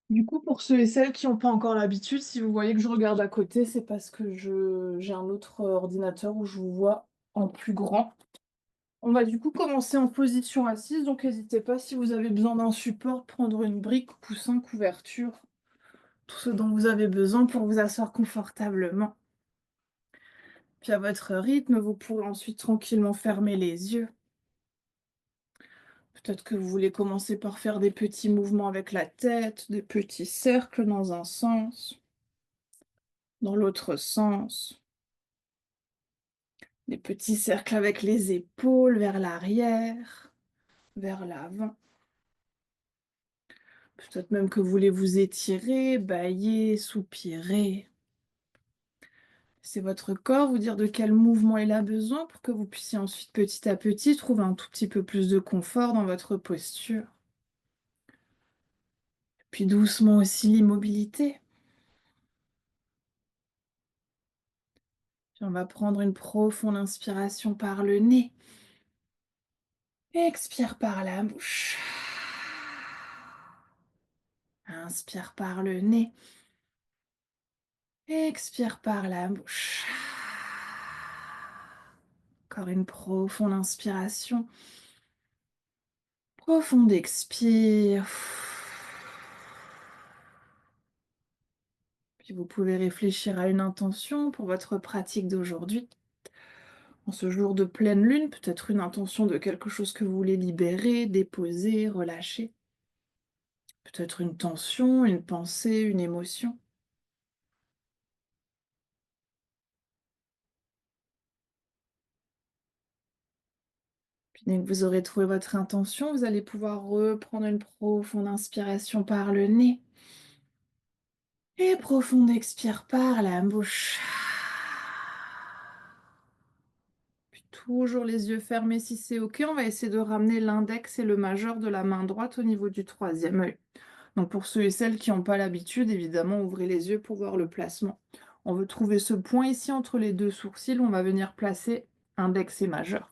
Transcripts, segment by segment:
Du coup, pour ceux et celles qui n'ont pas encore l'habitude, si vous voyez que je regarde à côté, c'est parce que j'ai un autre ordinateur où je vous vois en plus grand. On va du coup commencer en position assise, donc n'hésitez pas si vous avez besoin d'un support, prendre une brique, coussin, couverture, tout ce dont vous avez besoin pour vous asseoir confortablement. Puis à votre rythme, vous pourrez ensuite tranquillement fermer les yeux. Peut-être que vous voulez commencer par faire des petits mouvements avec la tête, des petits cercles dans un sens, dans l'autre sens. Des petits cercles avec les épaules vers l'arrière, vers l'avant. Peut-être même que vous voulez vous étirer, bâiller, soupirer. C'est votre corps vous dire de quel mouvement il a besoin pour que vous puissiez ensuite petit à petit trouver un tout petit peu plus de confort dans votre posture. Puis doucement aussi l'immobilité. Puis on va prendre une profonde inspiration par le nez. Expire par la bouche. Inspire par le nez. Expire par la bouche. Encore une profonde inspiration. Profonde expire. Puis vous pouvez réfléchir à une intention pour votre pratique d'aujourd'hui. En ce jour de pleine lune, peut-être une intention de quelque chose que vous voulez libérer, déposer, relâcher. Peut-être une tension, une pensée, une émotion. Puis dès que vous aurez trouvé votre intention, vous allez pouvoir reprendre une profonde inspiration par le nez. Et profonde expire par la bouche. Puis toujours les yeux fermés si c'est OK. On va essayer de ramener l'index et le majeur de la main droite au niveau du troisième œil. Donc pour ceux et celles qui n'ont pas l'habitude, évidemment, ouvrez les yeux pour voir le placement. On veut trouver ce point ici entre les deux sourcils. On va venir placer index et majeur.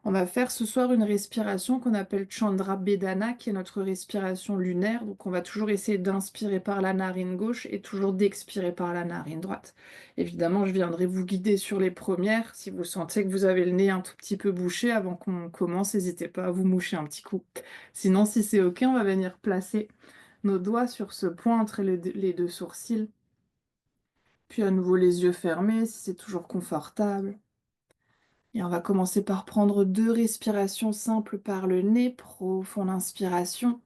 On va faire ce soir une respiration qu'on appelle Chandra Bedana, qui est notre respiration lunaire. Donc on va toujours essayer d'inspirer par la narine gauche et toujours d'expirer par la narine droite. Évidemment, je viendrai vous guider sur les premières. Si vous sentez que vous avez le nez un tout petit peu bouché avant qu'on commence, n'hésitez pas à vous moucher un petit coup. Sinon, si c'est OK, on va venir placer nos doigts sur ce point entre les deux sourcils. Puis à nouveau les yeux fermés si c'est toujours confortable. Et on va commencer par prendre 2 respirations simples par le nez. Profonde inspiration.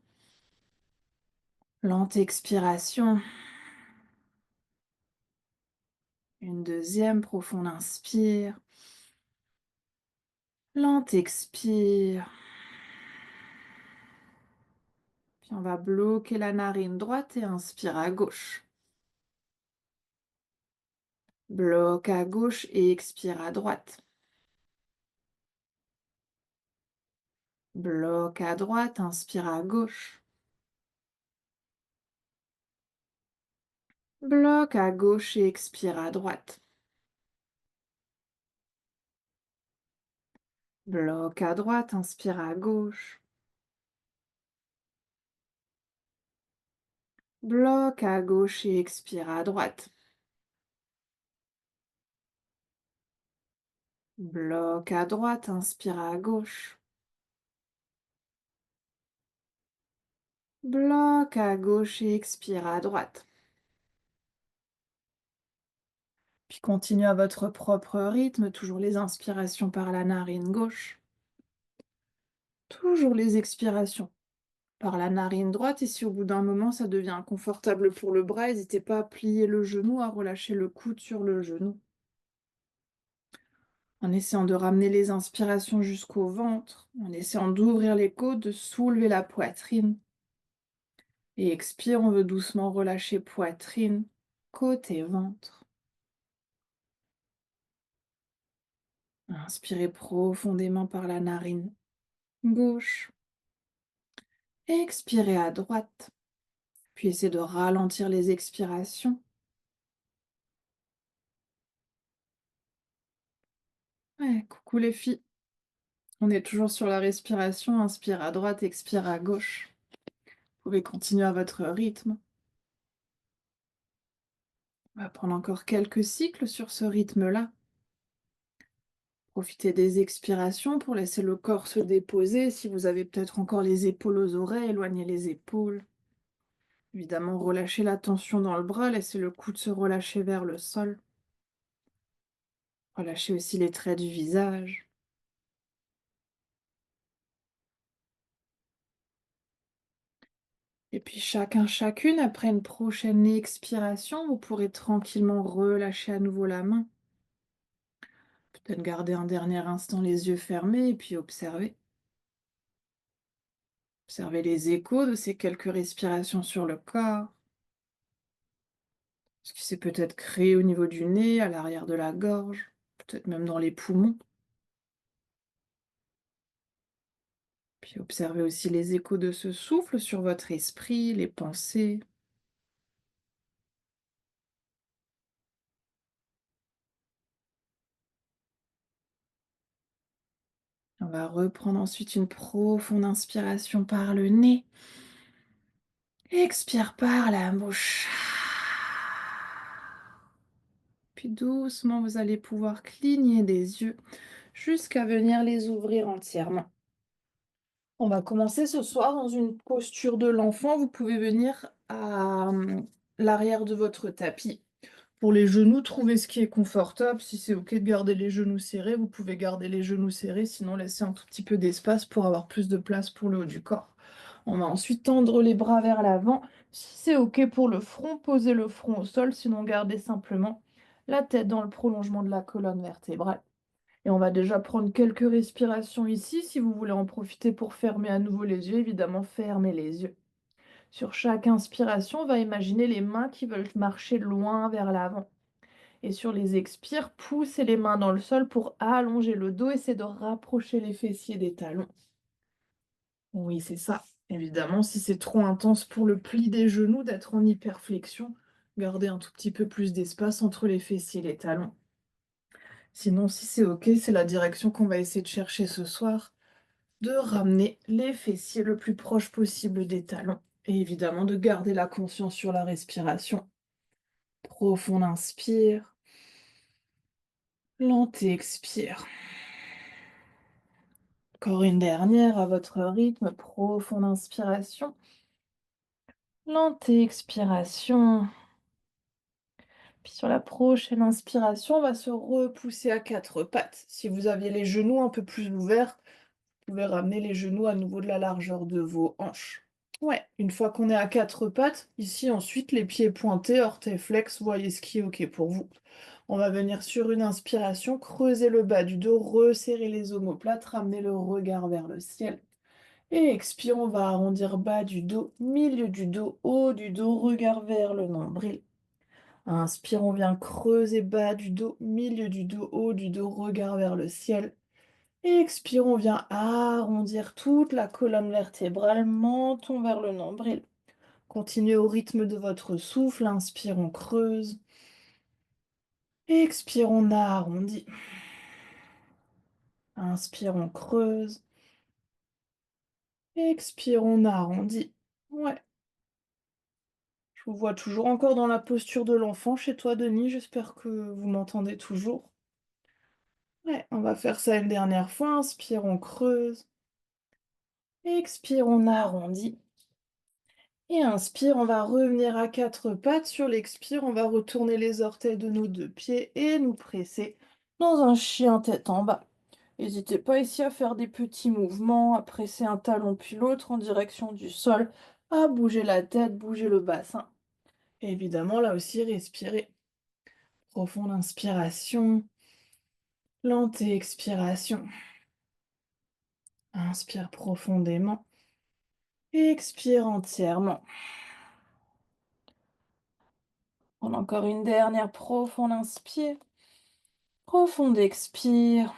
Lente expiration. Une deuxième profonde inspire. Lente expire. Puis on va bloquer la narine droite et inspire à gauche. Bloque à gauche et expire à droite. Bloque à droite, inspire à gauche. Bloque à gauche et expire à droite. Bloque à droite, inspire à gauche. Bloque à gauche et expire à droite. Bloque à droite, inspire à gauche. Bloque à gauche et expire à droite. Puis continue à votre propre rythme, toujours les inspirations par la narine gauche. Toujours les expirations par la narine droite. Et si au bout d'un moment ça devient inconfortable pour le bras, n'hésitez pas à plier le genou, à relâcher le coude sur le genou. En essayant de ramener les inspirations jusqu'au ventre, en essayant d'ouvrir les côtes, de soulever la poitrine. Et expire, on veut doucement relâcher poitrine, côte et ventre. Inspirez profondément par la narine gauche. Expirez à droite. Puis essayez de ralentir les expirations. Ouais, coucou les filles. On est toujours sur la respiration. Inspire à droite, expire à gauche. Vous pouvez continuer à votre rythme. On va prendre encore quelques cycles sur ce rythme-là. Profitez des expirations pour laisser le corps se déposer. Si vous avez peut-être encore les épaules aux oreilles, éloignez les épaules. Évidemment, relâchez la tension dans le bras, laissez le coude se relâcher vers le sol. Relâchez aussi les traits du visage. Et puis chacune, après une prochaine expiration, vous pourrez tranquillement relâcher à nouveau la main. Peut-être garder un dernier instant les yeux fermés et puis observer. Observez les échos de ces quelques respirations sur le corps. Ce qui s'est peut-être créé au niveau du nez, à l'arrière de la gorge, peut-être même dans les poumons. Puis observez aussi les échos de ce souffle sur votre esprit, les pensées. On va reprendre ensuite une profonde inspiration par le nez. Expire par la bouche. Puis doucement, vous allez pouvoir cligner des yeux jusqu'à venir les ouvrir entièrement. On va commencer ce soir dans une posture de l'enfant. Vous pouvez venir à l'arrière de votre tapis. Pour les genoux, trouvez ce qui est confortable. Si c'est OK de garder les genoux serrés, vous pouvez garder les genoux serrés, sinon laissez un tout petit peu d'espace pour avoir plus de place pour le haut du corps. On va ensuite tendre les bras vers l'avant. Si c'est OK pour le front, posez le front au sol, sinon gardez simplement la tête dans le prolongement de la colonne vertébrale. Et on va déjà prendre quelques respirations ici. Si vous voulez en profiter pour fermer à nouveau les yeux, évidemment, fermez les yeux. Sur chaque inspiration, on va imaginer les mains qui veulent marcher loin vers l'avant. Et sur les expires, poussez les mains dans le sol pour allonger le dos. Essayez de rapprocher les fessiers des talons. Oui, c'est ça. Évidemment, si c'est trop intense pour le pli des genoux, d'être en hyperflexion, gardez un tout petit peu plus d'espace entre les fessiers et les talons. Sinon, si c'est OK, c'est la direction qu'on va essayer de chercher ce soir, de ramener les fessiers le plus proche possible des talons. Et évidemment, de garder la conscience sur la respiration. Profond inspire, lente expire. Encore une dernière à votre rythme, profonde inspiration, lente expiration. Puis sur la prochaine inspiration, on va se repousser à quatre pattes. Si vous aviez les genoux un peu plus ouverts, vous pouvez ramener les genoux à nouveau de la largeur de vos hanches. Ouais, une fois qu'on est à quatre pattes, ici ensuite les pieds pointés, orteils flex, voyez ce qui est OK pour vous. On va venir sur une inspiration, creuser le bas du dos, resserrer les omoplates, ramener le regard vers le ciel. Et expire, on va arrondir bas du dos, milieu du dos, haut du dos, regard vers le nombril. Inspire, on vient creuser bas du dos, milieu du dos, haut du dos, regard vers le ciel. Et expire, on vient arrondir toute la colonne vertébrale, menton vers le nombril. Continuez au rythme de votre souffle. Inspire, on creuse. Expire, on arrondit. Inspire, on creuse. Expire, on arrondit. Ouais. Je vous vois toujours encore dans la posture de l'enfant chez toi, Denis. J'espère que vous m'entendez toujours. Ouais, on va faire ça une dernière fois. Inspire, on creuse. Expire, on arrondit. Et inspire, on va revenir à quatre pattes. Sur l'expire, on va retourner les orteils de nos deux pieds et nous presser dans un chien tête en bas. N'hésitez pas ici à faire des petits mouvements, à presser un talon puis l'autre en direction du sol, à bouger la tête, bouger le bassin. Et évidemment, là aussi, respirez. Profonde inspiration, lente expiration. Inspire profondément. Expire entièrement. On a encore une dernière profonde inspire. Profonde expire.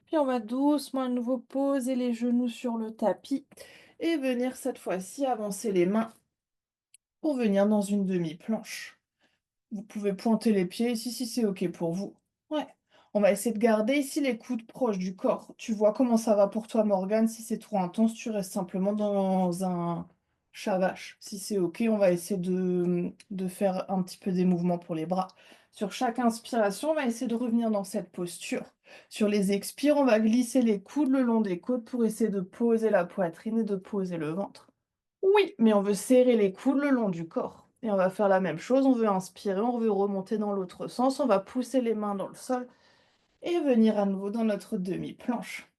Puis on va doucement à nouveau poser les genoux sur le tapis et venir cette fois-ci avancer les mains pour venir dans une demi-planche. Vous pouvez pointer les pieds ici si c'est OK pour vous. Ouais. On va essayer de garder ici les coudes proches du corps. Tu vois comment ça va pour toi, Morgane. Si c'est trop intense, tu restes simplement dans un Shavash. Si c'est OK, on va essayer de faire un petit peu des mouvements pour les bras. Sur chaque inspiration, on va essayer de revenir dans cette posture. Sur les expires, on va glisser les coudes le long des côtes pour essayer de poser la poitrine et de poser le ventre. Oui, mais on veut serrer les coudes le long du corps. Et on va faire la même chose, on veut inspirer, on veut remonter dans l'autre sens, on va pousser les mains dans le sol et venir à nouveau dans notre demi-planche.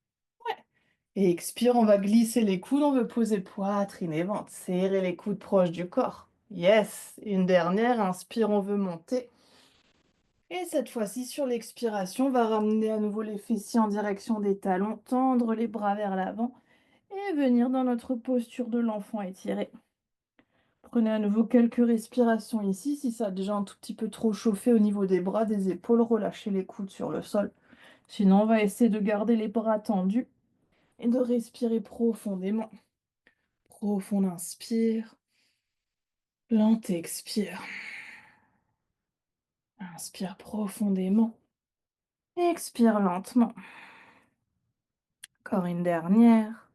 Et expire, on va glisser les coudes, on veut poser poitrine et ventre, serrer les coudes proches du corps. Yes, une dernière, inspire, on veut monter. Et cette fois-ci, sur l'expiration, on va ramener à nouveau les fessiers en direction des talons, tendre les bras vers l'avant et venir dans notre posture de l'enfant étiré. Prenez à nouveau quelques respirations ici. Si ça a déjà un tout petit peu trop chauffé au niveau des bras, des épaules, relâchez les coudes sur le sol. Sinon, on va essayer de garder les bras tendus et de respirer profondément. Profond inspire, lente expire. Inspire profondément, expire lentement. Encore une dernière.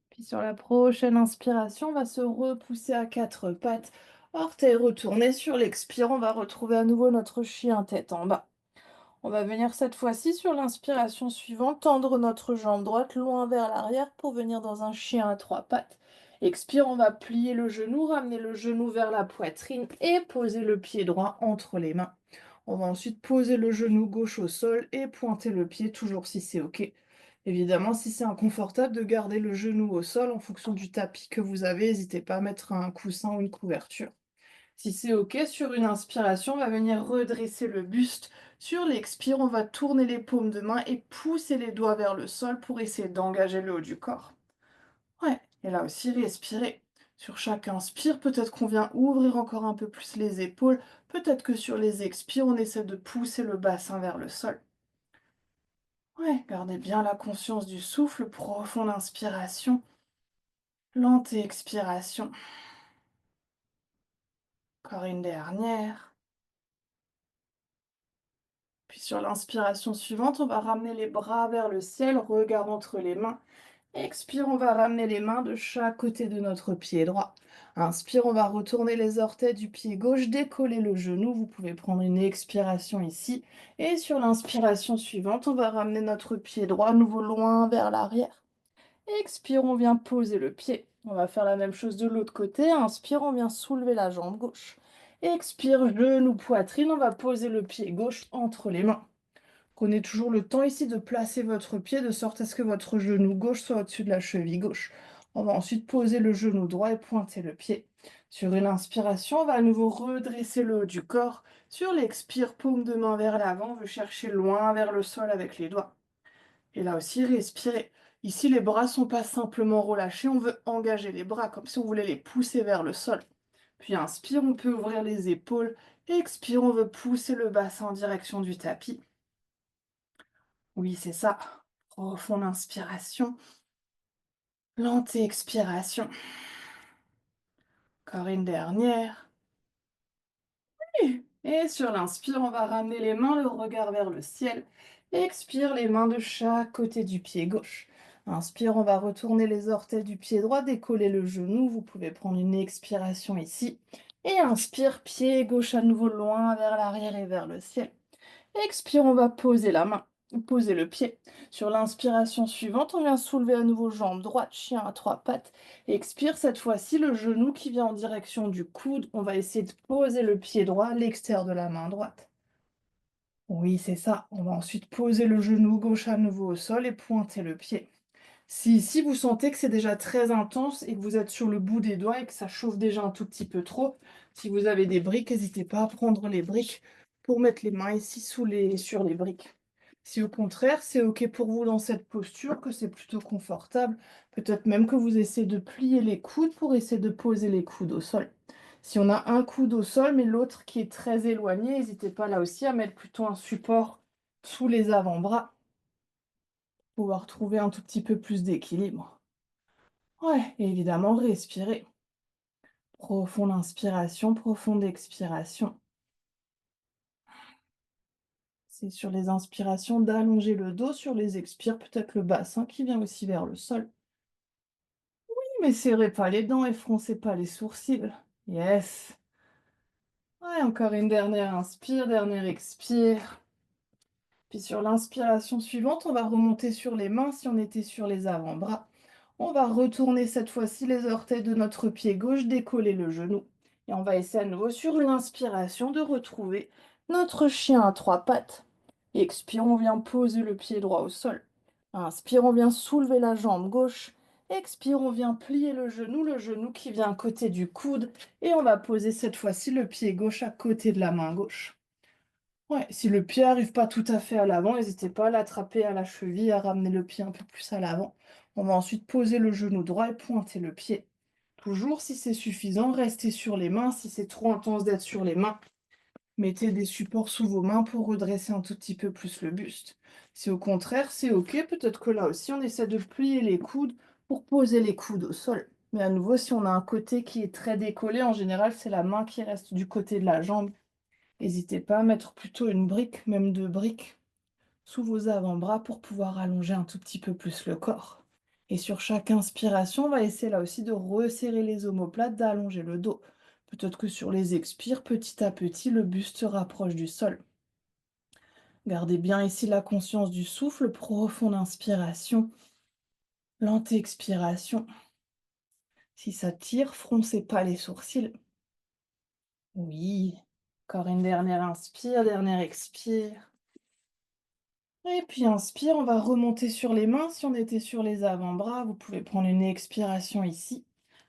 Puis sur la prochaine inspiration, on va se repousser à quatre pattes. Orteils retournés sur l'expire, on va retrouver à nouveau notre chien tête en bas. On va venir cette fois-ci sur l'inspiration suivante, tendre notre jambe droite loin vers l'arrière pour venir dans un chien à trois pattes. Expire, on va plier le genou, ramener le genou vers la poitrine et poser le pied droit entre les mains. On va ensuite poser le genou gauche au sol et pointer le pied, toujours si c'est OK. Évidemment, si c'est inconfortable de garder le genou au sol en fonction du tapis que vous avez, n'hésitez pas à mettre un coussin ou une couverture. Si c'est OK, sur une inspiration, on va venir redresser le buste. Sur l'expire, on va tourner les paumes de main et pousser les doigts vers le sol pour essayer d'engager le haut du corps. Ouais, et là aussi, respirez. Sur chaque inspire, peut-être qu'on vient ouvrir encore un peu plus les épaules. Peut-être que sur les expires, on essaie de pousser le bassin vers le sol. Ouais, gardez bien la conscience du souffle. Profonde inspiration, lente expiration. Encore une dernière. Puis sur l'inspiration suivante, on va ramener les bras vers le ciel, regard entre les mains. Expire, on va ramener les mains de chaque côté de notre pied droit. Inspire, on va retourner les orteils du pied gauche, décoller le genou. Vous pouvez prendre une expiration ici. Et sur l'inspiration suivante, on va ramener notre pied droit à nouveau loin vers l'arrière. Expire, on vient poser le pied. On va faire la même chose de l'autre côté. Inspire, on vient soulever la jambe gauche. Expire, genou, poitrine, on va poser le pied gauche entre les mains. Prenez toujours le temps ici de placer votre pied de sorte à ce que votre genou gauche soit au-dessus de la cheville gauche. On va ensuite poser le genou droit et pointer le pied. Sur une inspiration, on va à nouveau redresser le haut du corps. Sur l'expire, paume de main vers l'avant, on veut chercher loin vers le sol avec les doigts. Et là aussi, respirez. Ici, les bras ne sont pas simplement relâchés, on veut engager les bras comme si on voulait les pousser vers le sol. Puis inspire, on peut ouvrir les épaules. Expire, on veut pousser le bassin en direction du tapis. Oui, c'est ça. Profonde inspiration, lente expiration. Encore une dernière. Et sur l'inspire, on va ramener les mains, le regard vers le ciel. Expire, les mains de chaque côté du pied gauche. Inspire, on va retourner les orteils du pied droit, décoller le genou. Vous pouvez prendre une expiration ici. Et inspire, pied gauche à nouveau loin vers l'arrière et vers le ciel. Expire, on va poser la main, poser le pied. Sur l'inspiration suivante, on vient soulever à nouveau jambe droite, chien à trois pattes. Expire, cette fois-ci, le genou qui vient en direction du coude. On va essayer de poser le pied droit à l'extérieur de la main droite. Oui, c'est ça. On va ensuite poser le genou gauche à nouveau au sol et pointer le pied. Si vous sentez que c'est déjà très intense et que vous êtes sur le bout des doigts et que ça chauffe déjà un tout petit peu trop, si vous avez des briques, n'hésitez pas à prendre les briques pour mettre les mains ici sur les briques. Si au contraire, c'est OK pour vous dans cette posture, que c'est plutôt confortable, peut-être même que vous essayez de plier les coudes pour essayer de poser les coudes au sol. Si on a un coude au sol, mais l'autre qui est très éloigné, n'hésitez pas là aussi à mettre plutôt un support sous les avant-bras pour pouvoir trouver un tout petit peu plus d'équilibre. Ouais, et évidemment, respirer. Profonde inspiration, profonde expiration. C'est sur les inspirations d'allonger le dos, sur les expires, peut-être le bassin qui vient aussi vers le sol. mais serrez pas les dents et froncez pas les sourcils. Yes. Ouais, encore une dernière inspire, dernière expire. Puis sur l'inspiration suivante, on va remonter sur les mains si on était sur les avant-bras. On va retourner cette fois-ci les orteils de notre pied gauche, décoller le genou. Et on va essayer à nouveau sur une inspiration de retrouver notre chien à trois pattes. Expire, on vient poser le pied droit au sol. Inspire, on vient soulever la jambe gauche. Expire, on vient plier le genou qui vient à côté du coude. Et on va poser cette fois-ci le pied gauche à côté de la main gauche. Ouais, si le pied arrive pas tout à fait à l'avant, n'hésitez pas à l'attraper à la cheville, à ramener le pied un peu plus à l'avant. On va ensuite poser le genou droit et pointer le pied. Toujours, si c'est suffisant, restez sur les mains. Si c'est trop intense d'être sur les mains, mettez des supports sous vos mains pour redresser un tout petit peu plus le buste. Si au contraire, c'est OK, peut-être que là aussi, on essaie de plier les coudes pour poser les coudes au sol. Mais à nouveau, si on a un côté qui est très décollé, en général, c'est la main qui reste du côté de la jambe. N'hésitez pas à mettre plutôt une brique, même deux briques, sous vos avant-bras pour pouvoir allonger un tout petit peu plus le corps. Et sur chaque inspiration, on va essayer là aussi de resserrer les omoplates, d'allonger le dos. Peut-être que sur les expires, petit à petit, le buste se rapproche du sol. Gardez bien ici la conscience du souffle, profonde inspiration, lente expiration. Si ça tire, froncez pas les sourcils. Oui. Encore une dernière inspire, dernière expire. Et puis inspire, on va remonter sur les mains. Si on était sur les avant-bras, vous pouvez prendre une expiration ici.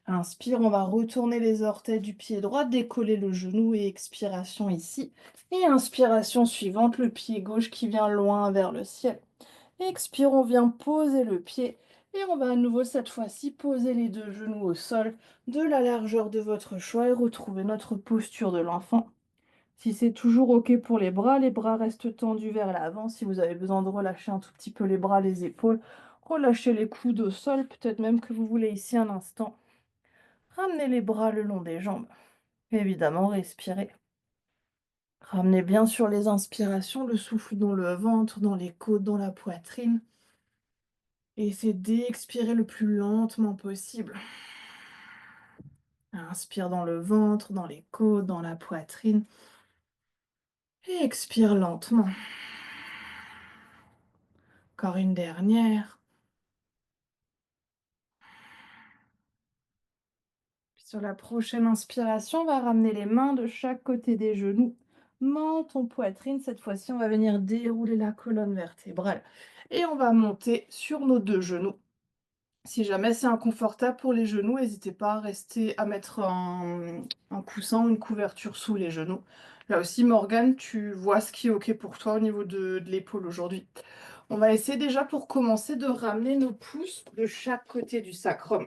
Inspire, on va retourner les orteils du pied droit, décoller le genou et expiration ici. Et inspiration suivante, le pied gauche qui vient loin vers le ciel. Expire, on vient poser le pied. Et on va à nouveau cette fois-ci poser les deux genoux au sol de la largeur de votre choix et retrouver notre posture de l'enfant. Si c'est toujours OK pour les bras restent tendus vers l'avant. Si vous avez besoin de relâcher un tout petit peu les bras, les épaules, relâchez les coudes au sol. Peut-être même que vous voulez ici un instant. Ramenez les bras le long des jambes. Évidemment, respirez. Ramenez bien sur les inspirations le souffle dans le ventre, dans les côtes, dans la poitrine. Et essayez d'expirer le plus lentement possible. Inspire dans le ventre, dans les côtes, dans la poitrine. Et expire lentement. Encore une dernière. Sur la prochaine inspiration, on va ramener les mains de chaque côté des genoux, menton, poitrine. Cette fois-ci, on va venir dérouler la colonne vertébrale et on va monter sur nos deux genoux. Si jamais c'est inconfortable pour les genoux, n'hésitez pas à rester à mettre un coussin ou une couverture sous les genoux. Là aussi, Morgane, tu vois ce qui est OK pour toi au niveau de l'épaule aujourd'hui. On va essayer déjà pour commencer de ramener nos pouces de chaque côté du sacrum.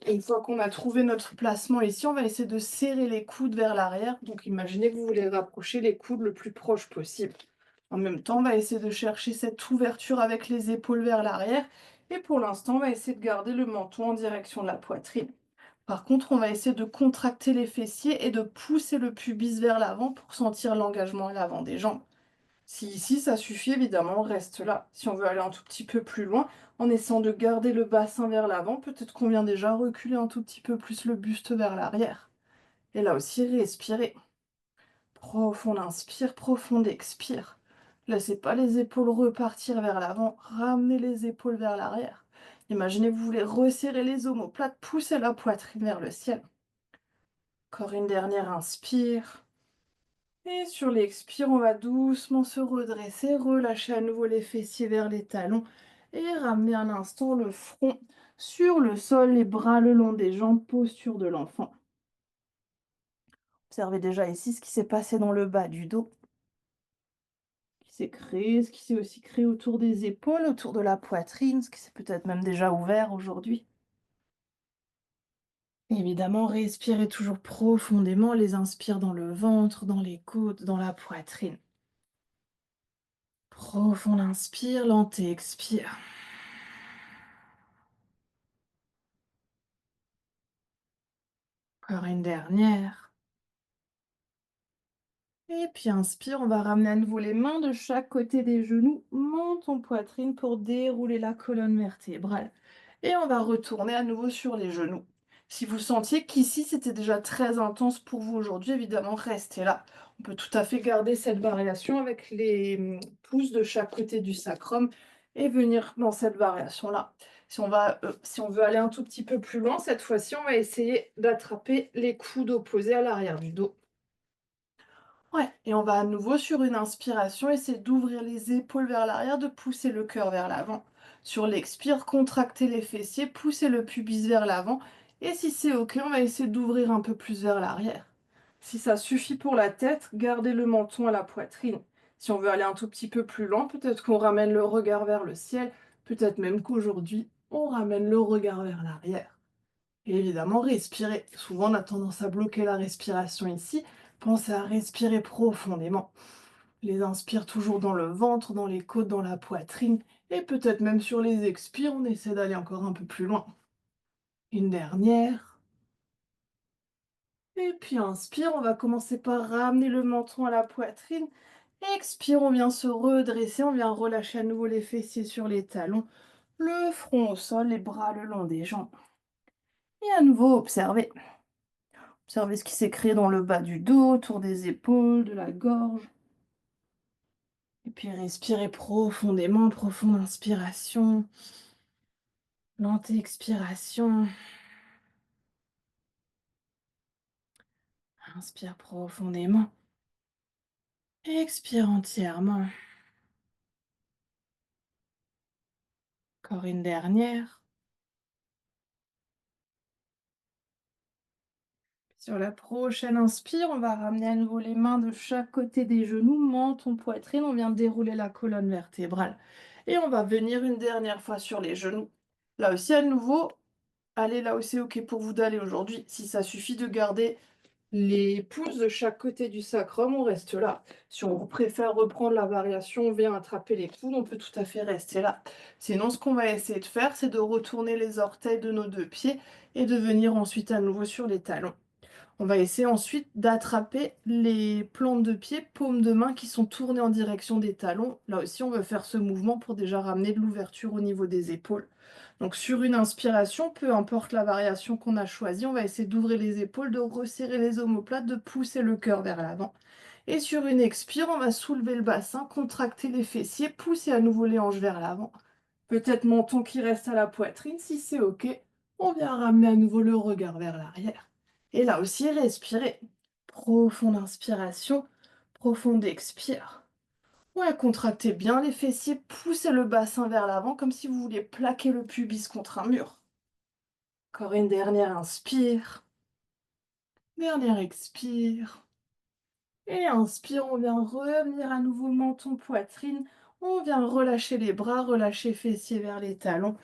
Et une fois qu'on a trouvé notre placement ici, on va essayer de serrer les coudes vers l'arrière. Donc imaginez que vous voulez rapprocher les coudes le plus proche possible. En même temps, on va essayer de chercher cette ouverture avec les épaules vers l'arrière. Et pour l'instant, on va essayer de garder le menton en direction de la poitrine. Par contre, on va essayer de contracter les fessiers et de pousser le pubis vers l'avant pour sentir l'engagement à l'avant des jambes. Si ici ça suffit, évidemment, on reste là. Si on veut aller un tout petit peu plus loin, en essayant de garder le bassin vers l'avant, peut-être qu'on vient déjà reculer un tout petit peu plus le buste vers l'arrière. Et là aussi, respirez. Profonde inspire, profonde expire. Laissez pas les épaules repartir vers l'avant, ramenez les épaules vers l'arrière. Imaginez que vous voulez resserrer les omoplates, pousser la poitrine vers le ciel. Encore une dernière inspire. Et sur l'expire, on va doucement se redresser, relâcher à nouveau les fessiers vers les talons et ramener un instant le front sur le sol, les bras le long des jambes, posture de l'enfant. Observez déjà ici ce qui s'est passé dans le bas du dos, ce qui s'est créé, ce qui s'est aussi créé autour des épaules, autour de la poitrine, ce qui s'est peut-être même déjà ouvert aujourd'hui. Évidemment, respirez toujours profondément, les inspire dans le ventre, dans les côtes, dans la poitrine. Profonde inspire, lente et expire. Encore une dernière. Et puis inspire, on va ramener à nouveau les mains de chaque côté des genoux, monte en poitrine pour dérouler la colonne vertébrale. Et on va retourner à nouveau sur les genoux. Si vous sentiez qu'ici c'était déjà très intense pour vous aujourd'hui, évidemment, restez là. On peut tout à fait garder cette variation avec les pouces de chaque côté du sacrum et venir dans cette variation-là. Si on veut aller un tout petit peu plus loin, cette fois-ci, on va essayer d'attraper les coudes opposés à l'arrière du dos. Ouais, et on va à nouveau sur une inspiration, essayer d'ouvrir les épaules vers l'arrière, de pousser le cœur vers l'avant. Sur l'expire, contracter les fessiers, pousser le pubis vers l'avant. Et si c'est OK, on va essayer d'ouvrir un peu plus vers l'arrière. Si ça suffit pour la tête, gardez le menton à la poitrine. Si on veut aller un tout petit peu plus loin, peut-être qu'on ramène le regard vers le ciel, peut-être même qu'aujourd'hui, on ramène le regard vers l'arrière. Et évidemment, respirer. Souvent, on a tendance à bloquer la respiration ici. Pensez à respirer profondément. Les inspire toujours dans le ventre, dans les côtes, dans la poitrine. Et peut-être même sur les expires, on essaie d'aller encore un peu plus loin. Une dernière. Et puis inspire, on va commencer par ramener le menton à la poitrine. Expire, on vient se redresser, on vient relâcher à nouveau les fessiers sur les talons, le front au sol, les bras le long des jambes. Et à nouveau, observez. Observez ce qui s'est créé dans le bas du dos, autour des épaules, de la gorge. Et puis respirez profondément, profonde inspiration, lente expiration. Inspire profondément, expire entièrement. Encore une dernière. Sur la prochaine inspire, on va ramener à nouveau les mains de chaque côté des genoux, menton, poitrine. On vient dérouler la colonne vertébrale. Et on va venir une dernière fois sur les genoux. Là aussi, à nouveau, allez là où c'est OK pour vous d'aller aujourd'hui. Si ça suffit de garder les pouces de chaque côté du sacrum, on reste là. Si on préfère reprendre la variation, on vient attraper les coudes, on peut tout à fait rester là. Sinon, ce qu'on va essayer de faire, c'est de retourner les orteils de nos deux pieds et de venir ensuite à nouveau sur les talons. On va essayer ensuite d'attraper les plantes de pied, paumes de main qui sont tournées en direction des talons. Là aussi, on veut faire ce mouvement pour déjà ramener de l'ouverture au niveau des épaules. Donc sur une inspiration, peu importe la variation qu'on a choisie, on va essayer d'ouvrir les épaules, de resserrer les omoplates, de pousser le cœur vers l'avant. Et sur une expire, on va soulever le bassin, contracter les fessiers, pousser à nouveau les hanches vers l'avant. Peut-être menton qui reste à la poitrine, si c'est OK, on vient ramener à nouveau le regard vers l'arrière. Et là aussi, respirez. Profonde inspiration, profonde expire. Ouais, contractez bien les fessiers, poussez le bassin vers l'avant comme si vous vouliez plaquer le pubis contre un mur. Encore une dernière inspire. Dernière expire. Et inspire, on vient revenir à nouveau menton, poitrine. On vient relâcher les bras, relâcher fessiers vers les talons.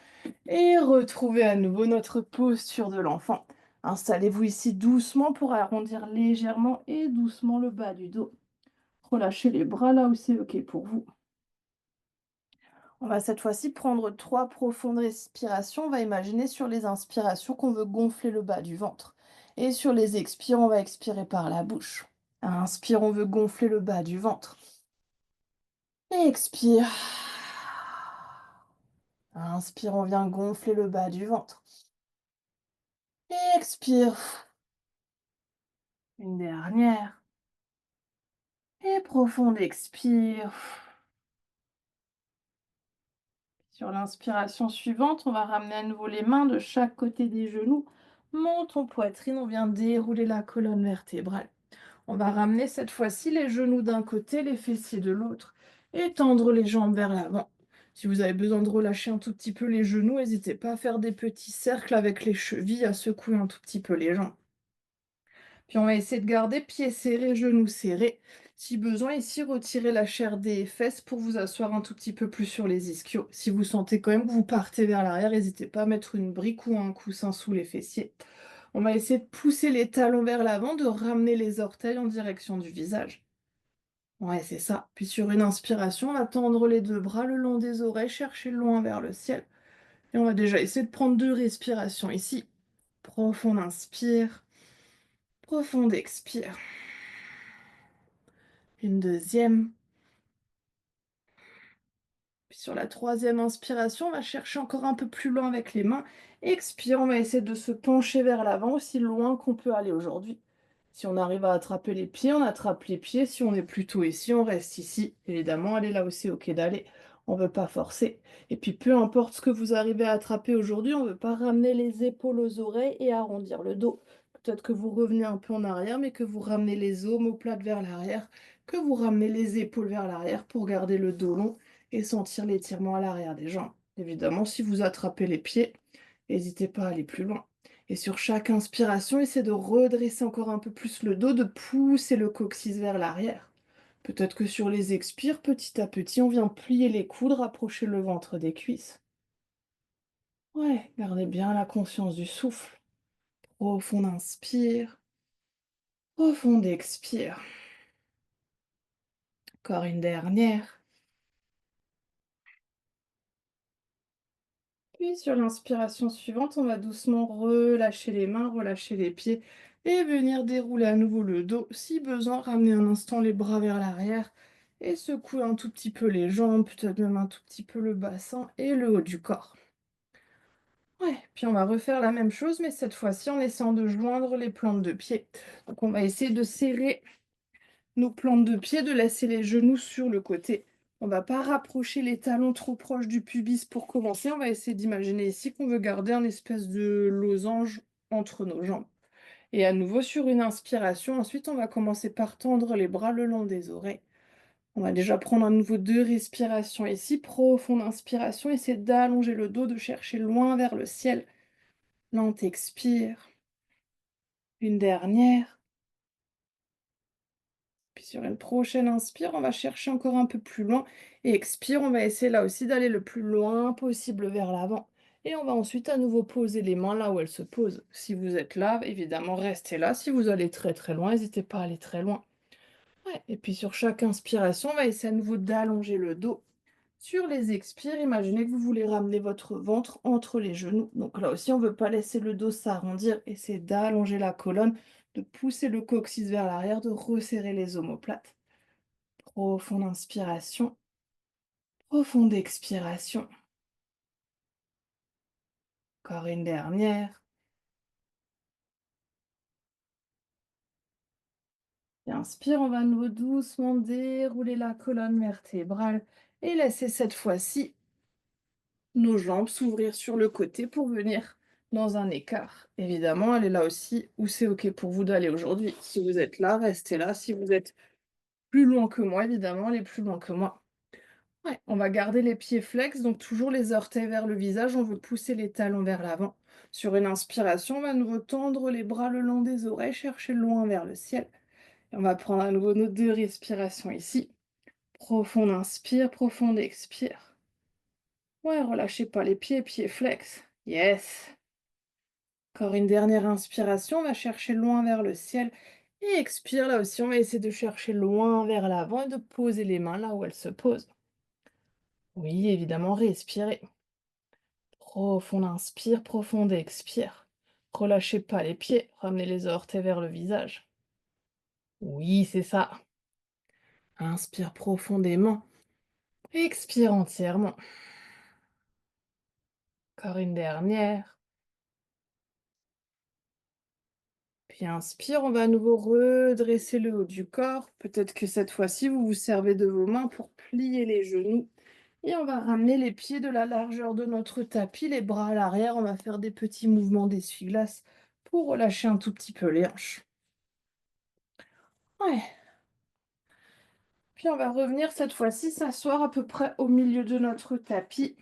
Et retrouvez à nouveau notre posture de l'enfant. Installez-vous ici doucement pour arrondir légèrement et doucement le bas du dos. Relâchez les bras là où c'est OK pour vous. On va cette fois-ci prendre 3 profondes respirations. On va imaginer sur les inspirations qu'on veut gonfler le bas du ventre. Et sur les expires, on va expirer par la bouche. Inspire, on veut gonfler le bas du ventre. Expire. Inspire, on vient gonfler le bas du ventre. Expire. Une dernière. Et profonde expire. Sur l'inspiration suivante, on va ramener à nouveau les mains de chaque côté des genoux. Menton, poitrine, on vient dérouler la colonne vertébrale. On va ramener cette fois-ci les genoux d'un côté, les fessiers de l'autre, et tendre les jambes vers l'avant. Si vous avez besoin de relâcher un tout petit peu les genoux, n'hésitez pas à faire des petits cercles avec les chevilles, à secouer un tout petit peu les jambes. Puis on va essayer de garder pieds serrés, genoux serrés. Si besoin, ici, retirez la chair des fesses pour vous asseoir un tout petit peu plus sur les ischios. Si vous sentez quand même que vous partez vers l'arrière, n'hésitez pas à mettre une brique ou un coussin sous les fessiers. On va essayer de pousser les talons vers l'avant, de ramener les orteils en direction du visage. Ouais, c'est ça. Puis sur une inspiration, on va tendre les deux bras le long des oreilles, chercher loin vers le ciel. Et on va déjà essayer de prendre 2 respirations ici. Profonde inspire, profonde expire. Une deuxième. Puis sur la troisième inspiration, on va chercher encore un peu plus loin avec les mains. Expire, on va essayer de se pencher vers l'avant aussi loin qu'on peut aller aujourd'hui. Si on arrive à attraper les pieds, on attrape les pieds. Si on est plutôt ici, on reste ici. Évidemment, elle est là aussi, ok d'aller. On ne veut pas forcer. Et puis, peu importe ce que vous arrivez à attraper aujourd'hui, on ne veut pas ramener les épaules aux oreilles et arrondir le dos. Peut-être que vous revenez un peu en arrière, mais que vous ramenez les omoplates vers l'arrière, que vous ramenez les épaules vers l'arrière pour garder le dos long et sentir l'étirement à l'arrière des jambes. Évidemment, si vous attrapez les pieds, n'hésitez pas à aller plus loin. Et sur chaque inspiration, essayez de redresser encore un peu plus le dos, de pousser le coccyx vers l'arrière. Peut-être que sur les expires, petit à petit, on vient plier les coudes, rapprocher le ventre des cuisses. Ouais, gardez bien la conscience du souffle. Profond inspire, profond expire. Encore une dernière. Puis sur l'inspiration suivante, on va doucement relâcher les mains, relâcher les pieds et venir dérouler à nouveau le dos. Si besoin, ramener un instant les bras vers l'arrière et secouer un tout petit peu les jambes, peut-être même un tout petit peu le bassin et le haut du corps. Ouais, puis on va refaire la même chose, mais cette fois-ci en essayant de joindre les plantes de pied. Donc on va essayer de serrer nos plantes de pied, de laisser les genoux sur le côté. On va pas rapprocher les talons trop proches du pubis pour commencer. On va essayer d'imaginer ici qu'on veut garder un espèce de losange entre nos jambes. Et à nouveau sur une inspiration, ensuite on va commencer par tendre les bras le long des oreilles. On va déjà prendre à nouveau 2 respirations ici. Profonde inspiration, essayer d'allonger le dos, de chercher loin vers le ciel. Lente expire. Une dernière. Puis sur une prochaine inspire, on va chercher encore un peu plus loin. Et expire, on va essayer là aussi d'aller le plus loin possible vers l'avant. Et on va ensuite à nouveau poser les mains là où elles se posent. Si vous êtes là, évidemment, restez là. Si vous allez très très loin, n'hésitez pas à aller très loin. Ouais. Et puis sur chaque inspiration, on va essayer à nouveau d'allonger le dos. Sur les expires, imaginez que vous voulez ramener votre ventre entre les genoux. Donc là aussi, on ne veut pas laisser le dos s'arrondir. Essayez d'allonger la colonne, de pousser le coccyx vers l'arrière, de resserrer les omoplates. Profonde inspiration, profonde expiration. Encore une dernière. Et inspire, on va de nouveau doucement dérouler la colonne vertébrale et laisser cette fois-ci nos jambes s'ouvrir sur le côté pour venir dans un écart. Évidemment, elle est là aussi où c'est OK pour vous d'aller aujourd'hui. Si vous êtes là, restez là. Si vous êtes plus loin que moi, évidemment, allez plus loin que moi. Ouais, on va garder les pieds flex, donc toujours les orteils vers le visage. On veut pousser les talons vers l'avant. Sur une inspiration, on va à nouveau tendre les bras le long des oreilles, chercher loin vers le ciel. Et on va prendre à nouveau nos 2 respirations ici. Profonde inspire, profonde expire. Ouais, relâchez pas les pieds, pieds flex. Yes. Encore une dernière inspiration, on va chercher loin vers le ciel. Et expire, là aussi, on va essayer de chercher loin vers l'avant et de poser les mains là où elles se posent. Oui, évidemment, respirez. Profonde inspire, profonde expire. Relâchez pas les pieds, ramenez les orteils vers le visage. Oui, c'est ça. Inspire profondément. Expire entièrement. Encore une dernière. Puis inspire, on va à nouveau redresser le haut du corps. Peut-être que cette fois-ci, vous vous servez de vos mains pour plier les genoux. Et on va ramener les pieds de la largeur de notre tapis, les bras à l'arrière. On va faire des petits mouvements d'essuie-glace pour relâcher un tout petit peu les hanches. Ouais. Puis on va revenir cette fois-ci s'asseoir à peu près au milieu de notre tapis.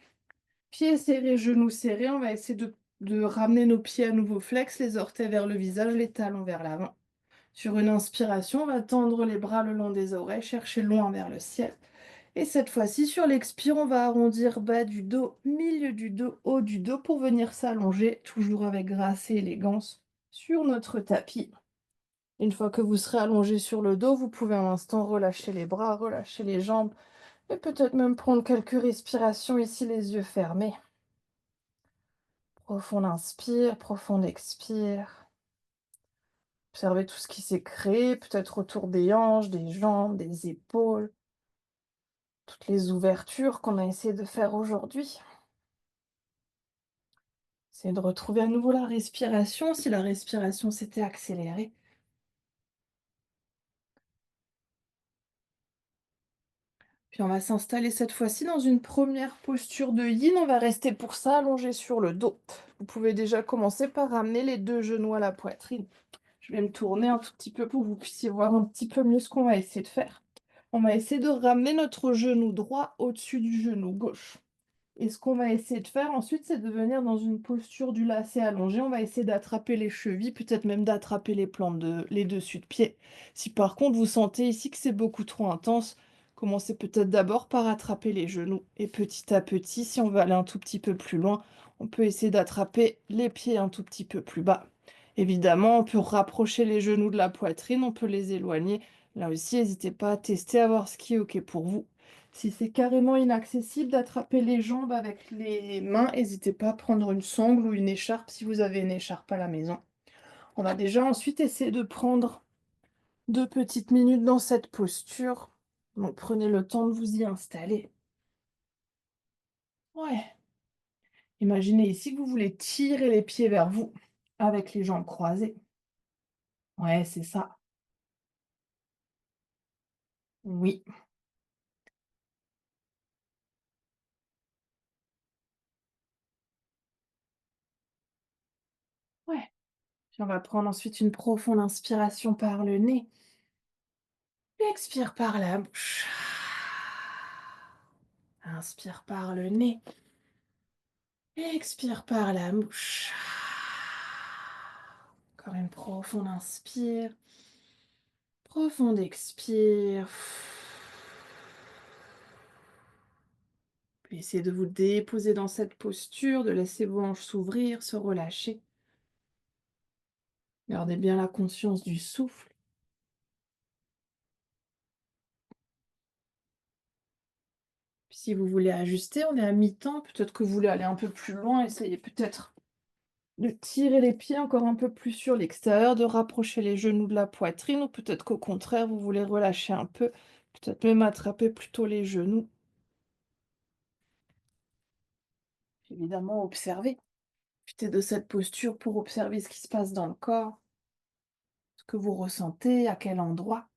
Pieds serrés, genoux serrés. On va essayer de ramener nos pieds à nouveau flex, les orteils vers le visage, les talons vers l'avant. Sur une inspiration, on va tendre les bras le long des oreilles, chercher loin vers le ciel. Et cette fois-ci, sur l'expire, on va arrondir bas du dos, milieu du dos, haut du dos pour venir s'allonger, toujours avec grâce et élégance, sur notre tapis. Une fois que vous serez allongé sur le dos, vous pouvez un instant relâcher les bras, relâcher les jambes et peut-être même prendre quelques respirations ici, les yeux fermés. Profonde inspire, profonde expire. Observez tout ce qui s'est créé, peut-être autour des hanches, des jambes, des épaules. toutes les ouvertures qu'on a essayé de faire aujourd'hui. Essayez de retrouver à nouveau la respiration, si la respiration s'était accélérée. Puis on va s'installer cette fois-ci dans une première posture de yin. On va rester pour ça allongé sur le dos. Vous pouvez déjà commencer par ramener les deux genoux à la poitrine. Je vais me tourner un tout petit peu pour que vous puissiez voir un petit peu mieux ce qu'on va essayer de faire. On va essayer de ramener notre genou droit au-dessus du genou gauche. Et ce qu'on va essayer de faire ensuite, c'est de venir dans une posture du lacet allongé. On va essayer d'attraper les chevilles, peut-être même d'attraper les dessus de pied. Si par contre vous sentez ici que c'est beaucoup trop intense, commencez peut-être d'abord par attraper les genoux. Et petit à petit, si on veut aller un tout petit peu plus loin, on peut essayer d'attraper les pieds un tout petit peu plus bas. Évidemment, on peut rapprocher les genoux de la poitrine, on peut les éloigner. Là aussi, n'hésitez pas à tester, à voir ce qui est OK pour vous. Si c'est carrément inaccessible d'attraper les jambes avec les mains, n'hésitez pas à prendre une sangle ou une écharpe si vous avez une écharpe à la maison. On va déjà ensuite essayer de prendre 2 petites minutes dans cette posture. Donc prenez le temps de vous y installer. Ouais. Imaginez ici que vous voulez tirer les pieds vers vous avec les jambes croisées. Ouais, c'est ça. Oui. Ouais. Puis on va prendre ensuite une profonde inspiration par le nez. Expire par la bouche. Inspire par le nez. Expire par la bouche. Encore une profonde inspire. Profonde expire. Puis essayez de vous déposer dans cette posture, de laisser vos hanches s'ouvrir, se relâcher. Gardez bien la conscience du souffle. Puis si vous voulez ajuster, on est à mi-temps. Peut-être que vous voulez aller un peu plus loin. Essayez peut-être de tirer les pieds encore un peu plus sur l'extérieur, de rapprocher les genoux de la poitrine, ou peut-être qu'au contraire, vous voulez relâcher un peu, peut-être même attraper plutôt les genoux. Évidemment, observez. Profitez de cette posture pour observer ce qui se passe dans le corps, ce que vous ressentez, à quel endroit.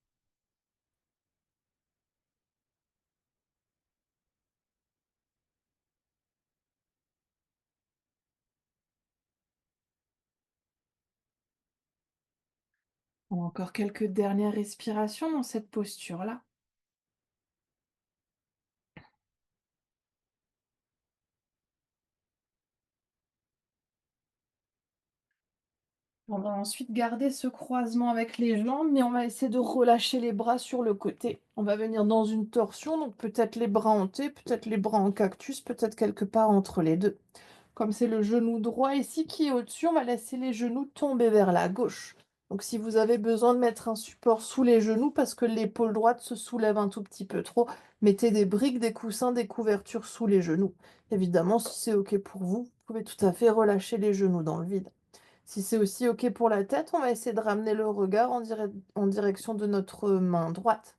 Encore quelques dernières respirations dans cette posture-là. On va ensuite garder ce croisement avec les jambes, mais on va essayer de relâcher les bras sur le côté. On va venir dans une torsion, donc peut-être les bras en T, peut-être les bras en cactus, peut-être quelque part entre les deux. Comme c'est le genou droit ici qui est au-dessus, on va laisser les genoux tomber vers la gauche. Donc si vous avez besoin de mettre un support sous les genoux parce que l'épaule droite se soulève un tout petit peu trop, mettez des briques, des coussins, des couvertures sous les genoux. Évidemment, si c'est OK pour vous, vous pouvez tout à fait relâcher les genoux dans le vide. Si c'est aussi OK pour la tête, on va essayer de ramener le regard en direction de notre main droite.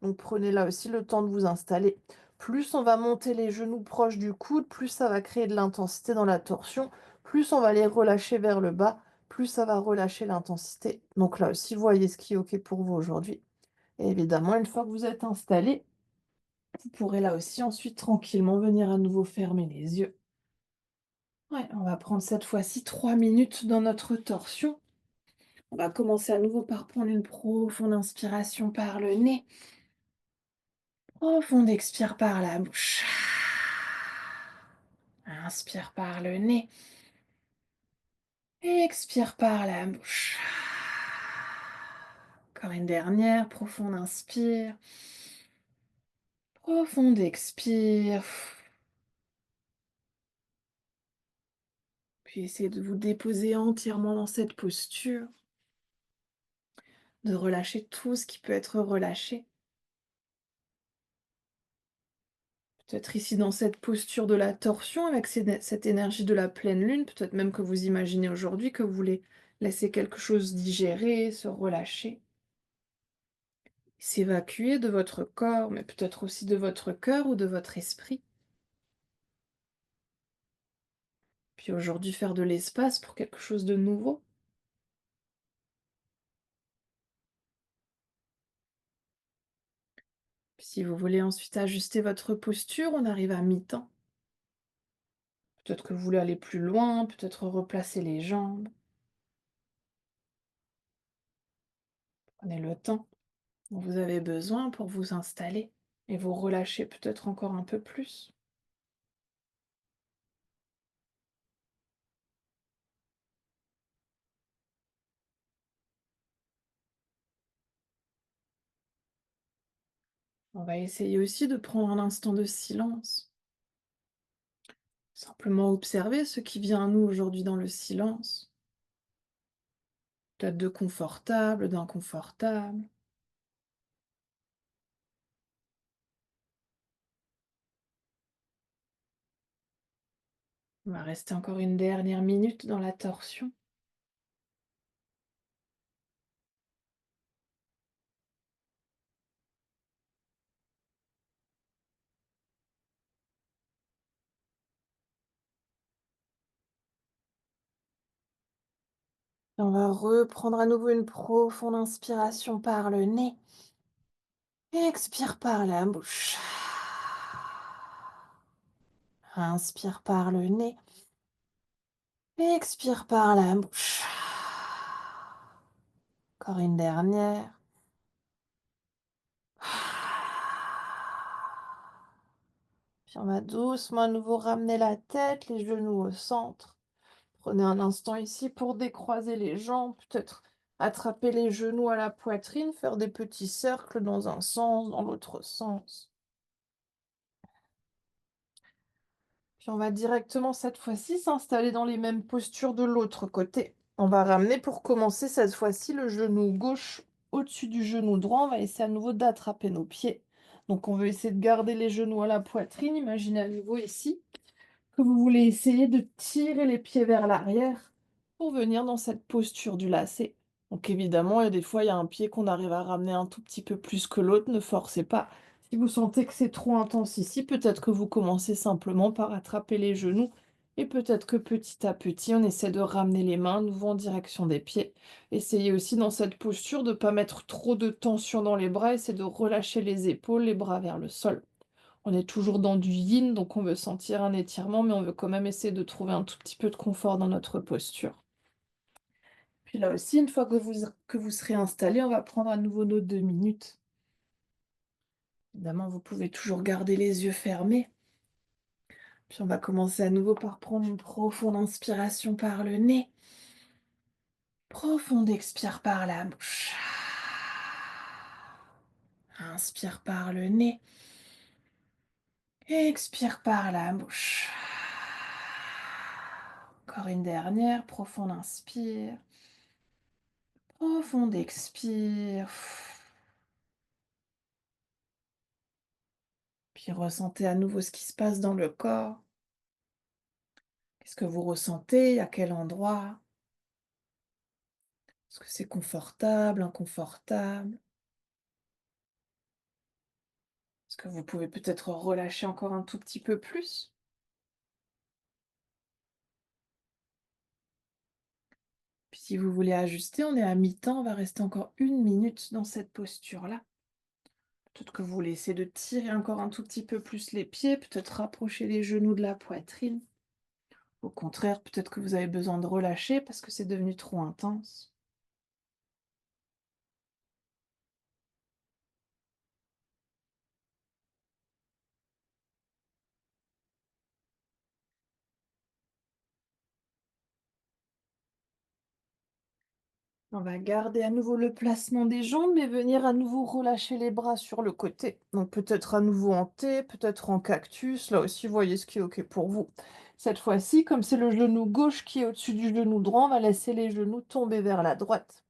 Donc prenez là aussi le temps de vous installer. Plus on va monter les genoux proches du coude, plus ça va créer de l'intensité dans la torsion. Plus on va les relâcher vers le bas, plus ça va relâcher l'intensité. Donc là aussi, voyez ce qui est OK pour vous aujourd'hui. Et évidemment, une fois que vous êtes installé, vous pourrez là aussi ensuite tranquillement venir à nouveau fermer les yeux. Ouais, on va prendre cette fois-ci 3 minutes dans notre torsion. On va commencer à nouveau par prendre une profonde inspiration par le nez. Profonde expire par la bouche. Inspire par le nez. Expire par la bouche. Encore une dernière, profonde inspire. Profonde expire. Puis essayez de vous déposer entièrement dans cette posture, de relâcher tout ce qui peut être relâché. Peut-être ici dans cette posture de la torsion avec cette énergie de la pleine lune, peut-être même que vous imaginez aujourd'hui que vous voulez laisser quelque chose digérer, se relâcher. s'évacuer de votre corps, mais peut-être aussi de votre cœur ou de votre esprit. Puis aujourd'hui, faire de l'espace pour quelque chose de nouveau. Puis si vous voulez ensuite ajuster votre posture, on arrive à mi-temps. Peut-être que vous voulez aller plus loin, peut-être replacer les jambes. Prenez le temps dont vous avez besoin pour vous installer et vous relâcher peut-être encore un peu plus. On va essayer aussi de prendre un instant de silence. Simplement observer ce qui vient à nous aujourd'hui dans le silence. Peut-être de confortable, d'inconfortable. On va rester encore une dernière minute dans la torsion. Et on va reprendre à nouveau une profonde inspiration par le nez. Expire par la bouche. Inspire par le nez. Expire par la bouche. Encore une dernière. Puis on va doucement à nouveau ramener la tête, les genoux au centre. Prenez un instant ici pour décroiser les jambes, peut-être attraper les genoux à la poitrine, faire des petits cercles dans un sens, dans l'autre sens. Puis on va directement cette fois-ci s'installer dans les mêmes postures de l'autre côté. On va ramener pour commencer cette fois-ci le genou gauche au-dessus du genou droit. On va essayer à nouveau d'attraper nos pieds. Donc on veut essayer de garder les genoux à la poitrine. Imaginez à nouveau ici que vous voulez essayer de tirer les pieds vers l'arrière pour venir dans cette posture du lacet. Donc évidemment, il y a des fois, il y a un pied qu'on arrive à ramener un tout petit peu plus que l'autre, ne forcez pas. Si vous sentez que c'est trop intense ici, peut-être que vous commencez simplement par attraper les genoux et peut-être que petit à petit, on essaie de ramener les mains nouveau en direction des pieds. Essayez aussi dans cette posture de ne pas mettre trop de tension dans les bras, essayez de relâcher les épaules, les bras vers le sol. On est toujours dans du yin, donc on veut sentir un étirement, mais on veut quand même essayer de trouver un tout petit peu de confort dans notre posture. Puis là aussi, une fois que vous serez installé, on va prendre à nouveau nos 2 minutes. Évidemment, vous pouvez toujours garder les yeux fermés. Puis on va commencer à nouveau par prendre une profonde inspiration par le nez. Profonde expire par la bouche. Inspire par le nez. Expire par la bouche. Encore une dernière, profonde inspire. Profonde expire. Puis ressentez à nouveau ce qui se passe dans le corps. Qu'est-ce que vous ressentez? À quel endroit? Est-ce que c'est confortable, inconfortable? Est-ce que vous pouvez peut-être relâcher encore un tout petit peu plus? Puis si vous voulez ajuster, on est à mi-temps, on va rester encore 1 minute dans cette posture-là. Peut-être que vous laissez de tirer encore un tout petit peu plus les pieds, peut-être rapprocher les genoux de la poitrine. Au contraire, peut-être que vous avez besoin de relâcher parce que c'est devenu trop intense. On va garder à nouveau le placement des jambes, mais venir à nouveau relâcher les bras sur le côté. Donc peut-être à nouveau en T, peut-être en cactus. Là aussi, voyez ce qui est OK pour vous. Cette fois-ci, comme c'est le genou gauche qui est au-dessus du genou droit, on va laisser les genoux tomber vers la droite.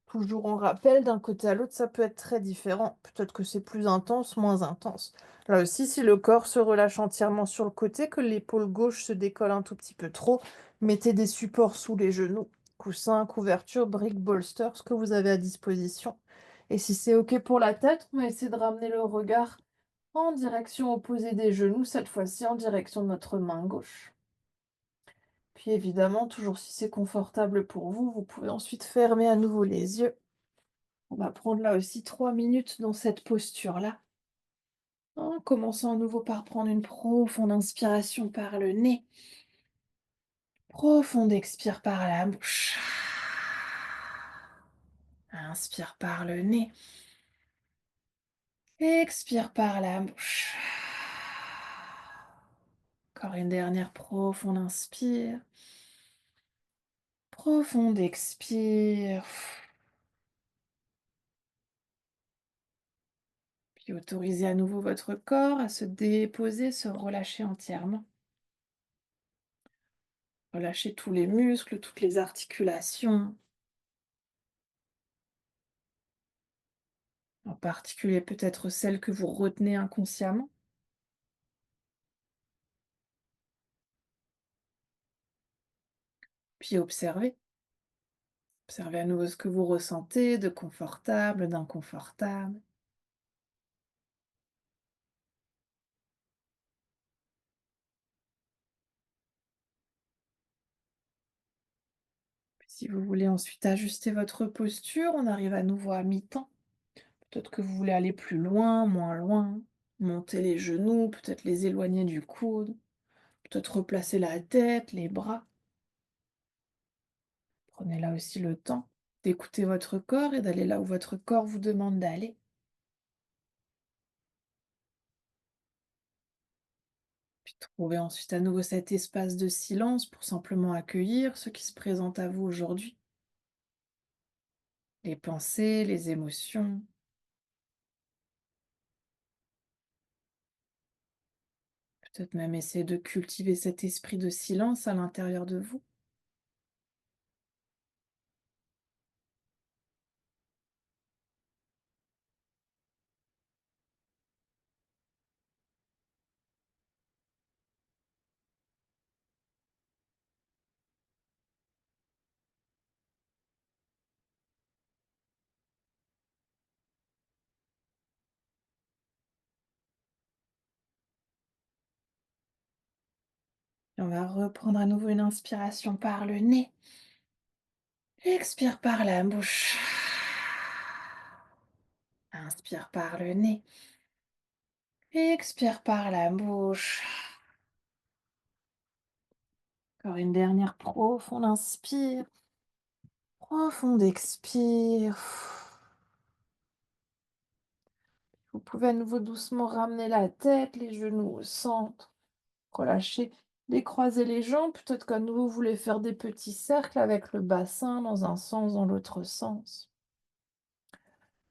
Toujours en rappel, d'un côté à l'autre, ça peut être très différent. Peut-être que c'est plus intense, moins intense. Là aussi, si le corps se relâche entièrement sur le côté, que l'épaule gauche se décolle un tout petit peu trop, mettez des supports sous les genoux. Coussin, couverture, briques, bolster, ce que vous avez à disposition. Et si c'est OK pour la tête, on va essayer de ramener le regard en direction opposée des genoux, cette fois-ci en direction de notre main gauche. Puis évidemment, toujours si c'est confortable pour vous, vous pouvez ensuite fermer à nouveau les yeux. On va prendre là aussi 3 minutes dans cette posture-là. En commençant à nouveau par prendre une profonde inspiration par le nez. Profonde expire par la bouche. Inspire par le nez. Expire par la bouche. Encore une dernière profonde inspire. Profonde expire. Puis autorisez à nouveau votre corps à se déposer, se relâcher entièrement. Relâchez tous les muscles, toutes les articulations, en particulier peut-être celles que vous retenez inconsciemment. Puis observez. Observez à nouveau ce que vous ressentez de confortable, d'inconfortable. Puis si vous voulez ensuite ajuster votre posture, on arrive à nouveau à mi-temps. Peut-être que vous voulez aller plus loin, moins loin, monter les genoux, peut-être les éloigner du coude, peut-être replacer la tête, les bras. Prenez là aussi le temps d'écouter votre corps et d'aller là où votre corps vous demande d'aller. Puis trouvez ensuite à nouveau cet espace de silence pour simplement accueillir ce qui se présente à vous aujourd'hui. Les pensées, les émotions, peut-être même essayer de cultiver cet esprit de silence à l'intérieur de vous. Et on va reprendre à nouveau une inspiration par le nez. Expire par la bouche. Inspire par le nez. Expire par la bouche. Encore une dernière profonde inspire. Profonde expire. Vous pouvez à nouveau doucement ramener la tête, les genoux au centre. Relâcher, décroiser les jambes. Peut-être qu'à nouveau vous voulez faire des petits cercles avec le bassin dans un sens, dans l'autre sens.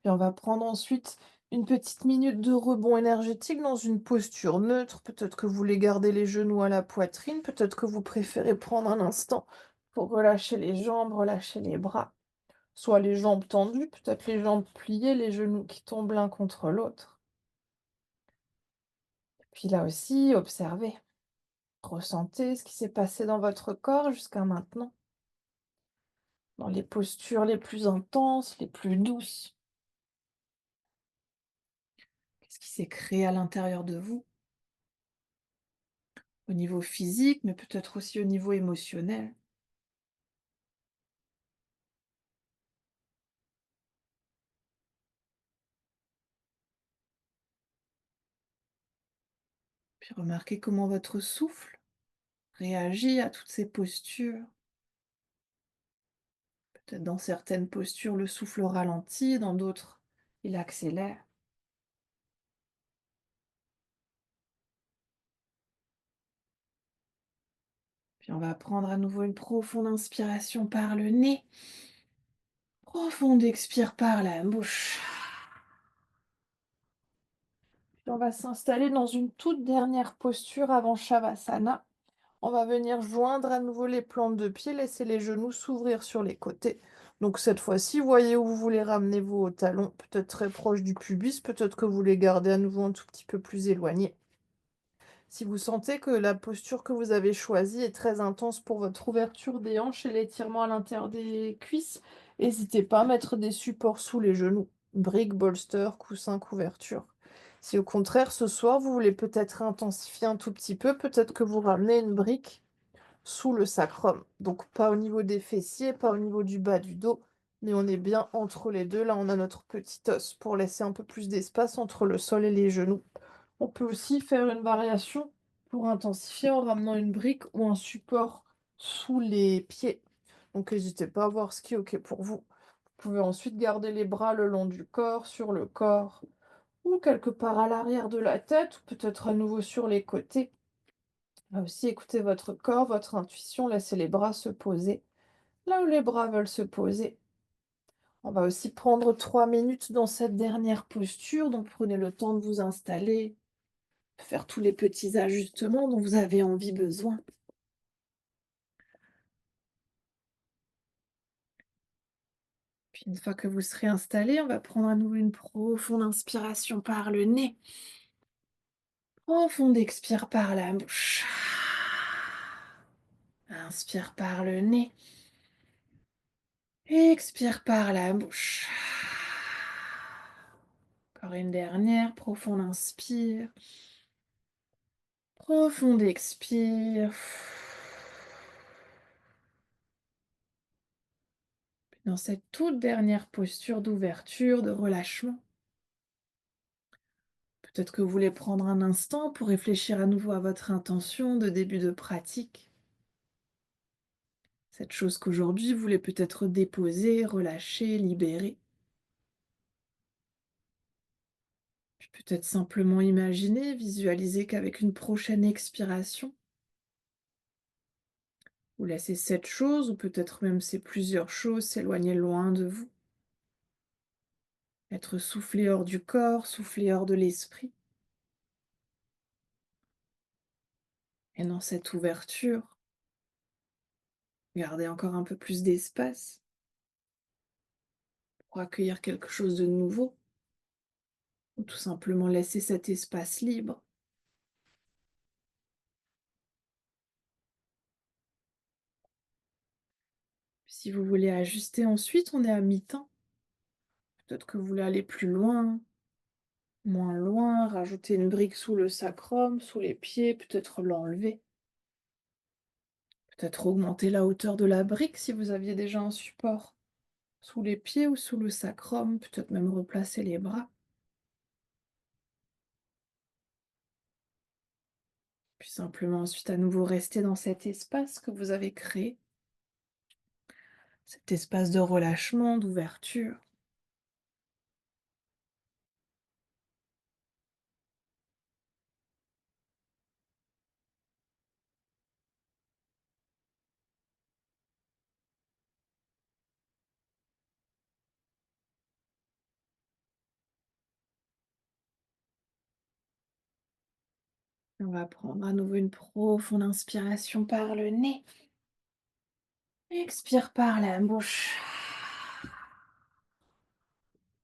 Et on va prendre ensuite une petite minute de rebond énergétique dans une posture neutre. Peut-être que vous voulez garder les genoux à la poitrine. Peut-être que vous préférez prendre un instant pour relâcher les jambes, relâcher les bras. Soit les jambes tendues, peut-être les jambes pliées, les genoux qui tombent l'un contre l'autre. Puis là aussi, observez, ressentez ce qui s'est passé dans votre corps jusqu'à maintenant, dans les postures les plus intenses, les plus douces. Qu'est-ce qui s'est créé à l'intérieur de vous, au niveau physique, mais peut-être aussi au niveau émotionnel. Puis remarquez comment votre souffle réagit à toutes ces postures. Peut-être dans certaines postures, le souffle ralentit, dans d'autres, il accélère. Puis on va prendre à nouveau une profonde inspiration par le nez. Profonde expire par la bouche. Puis on va s'installer dans une toute dernière posture avant Shavasana. On va venir joindre à nouveau les plantes de pied, laisser les genoux s'ouvrir sur les côtés. Donc cette fois-ci, voyez où vous voulez ramener vos talons, peut-être très proche du pubis, peut-être que vous les gardez à nouveau un tout petit peu plus éloignés. Si vous sentez que la posture que vous avez choisie est très intense pour votre ouverture des hanches et l'étirement à l'intérieur des cuisses, n'hésitez pas à mettre des supports sous les genoux. Briques, bolster, coussin, couverture. Si au contraire, ce soir, vous voulez peut-être intensifier un tout petit peu, peut-être que vous ramenez une brique sous le sacrum. Donc pas au niveau des fessiers, pas au niveau du bas du dos, mais on est bien entre les deux. Là, on a notre petit os pour laisser un peu plus d'espace entre le sol et les genoux. On peut aussi faire une variation pour intensifier en ramenant une brique ou un support sous les pieds. Donc n'hésitez pas à voir ce qui est OK pour vous. Vous pouvez ensuite garder les bras le long du corps, sur le corps, ou quelque part à l'arrière de la tête, ou peut-être à nouveau sur les côtés. Là aussi, écoutez votre corps, votre intuition, laissez les bras se poser là où les bras veulent se poser. On va aussi prendre 3 minutes dans cette dernière posture, donc prenez le temps de vous installer, faire tous les petits ajustements dont vous avez envie, besoin. Puis une fois que vous serez installé, on va prendre à nouveau une profonde inspiration par le nez. Profonde expire par la bouche. Inspire par le nez. Expire par la bouche. Encore une dernière, profonde inspire. Profonde expire. Dans cette toute dernière posture d'ouverture, de relâchement, peut-être que vous voulez prendre un instant pour réfléchir à nouveau à votre intention de début de pratique. Cette chose qu'aujourd'hui vous voulez peut-être déposer, relâcher, libérer. Puis peut-être simplement imaginer, visualiser qu'avec une prochaine expiration, vous laissez cette chose, ou peut-être même ces plusieurs choses, s'éloigner loin de vous. Être soufflé hors du corps, soufflé hors de l'esprit. Et dans cette ouverture, gardez encore un peu plus d'espace pour accueillir quelque chose de nouveau, ou tout simplement laisser cet espace libre. Si vous voulez ajuster ensuite, on est à mi-temps. Peut-être que vous voulez aller plus loin, moins loin, rajouter une brique sous le sacrum, sous les pieds, peut-être l'enlever. Peut-être augmenter la hauteur de la brique si vous aviez déjà un support sous les pieds ou sous le sacrum, peut-être même replacer les bras. Puis simplement ensuite à nouveau rester dans cet espace que vous avez créé, cet espace de relâchement, d'ouverture. On va prendre à nouveau une profonde inspiration par le nez. Expire par la bouche.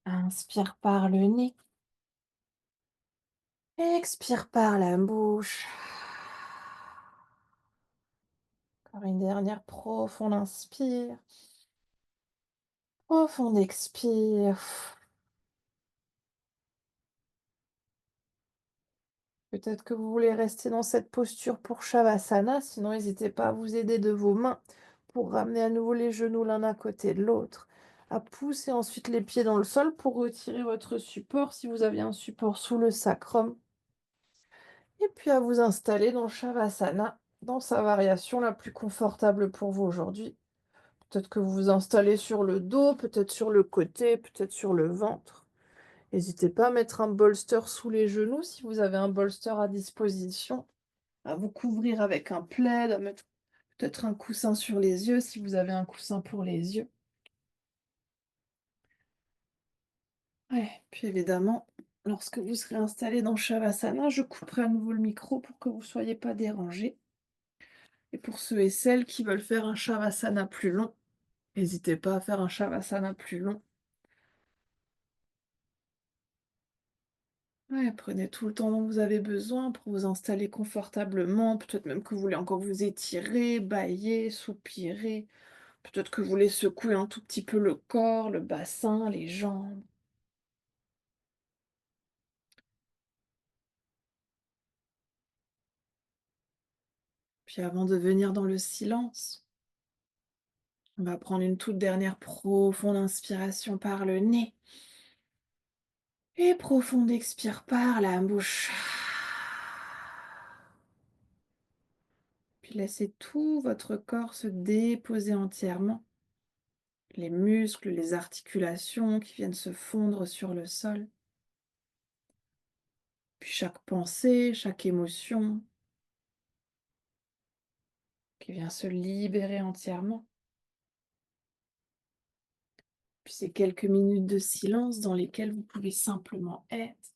Inspire par le nez. Expire par la bouche. Encore une dernière profonde inspire. Profonde expire. Peut-être que vous voulez rester dans cette posture pour Shavasana, sinon n'hésitez pas à vous aider de vos mains pour ramener à nouveau les genoux l'un à côté de l'autre, à pousser ensuite les pieds dans le sol pour retirer votre support si vous avez un support sous le sacrum, et puis à vous installer dans Shavasana, dans sa variation la plus confortable pour vous aujourd'hui. Peut-être que vous vous installez sur le dos, peut-être sur le côté, peut-être sur le ventre. N'hésitez pas à mettre un bolster sous les genoux si vous avez un bolster à disposition, à vous couvrir avec un plaid, à mettre peut-être un coussin sur les yeux si vous avez un coussin pour les yeux. Ouais, puis évidemment, lorsque vous serez installé dans Shavasana, je couperai à nouveau le micro pour que vous ne soyez pas dérangés. Et pour ceux et celles qui veulent faire un Shavasana plus long, n'hésitez pas à faire un Shavasana plus long. Ouais, prenez tout le temps dont vous avez besoin pour vous installer confortablement. Peut-être même que vous voulez encore vous étirer, bâiller, soupirer. Peut-être que vous voulez secouer un tout petit peu le corps, le bassin, les jambes. Puis avant de venir dans le silence, on va prendre une toute dernière profonde inspiration par le nez et profonde expire par la bouche. Puis laissez tout votre corps se déposer entièrement. Les muscles, les articulations qui viennent se fondre sur le sol. Puis chaque pensée, chaque émotion qui vient se libérer entièrement. Puis ces quelques minutes de silence dans lesquelles vous pouvez simplement être.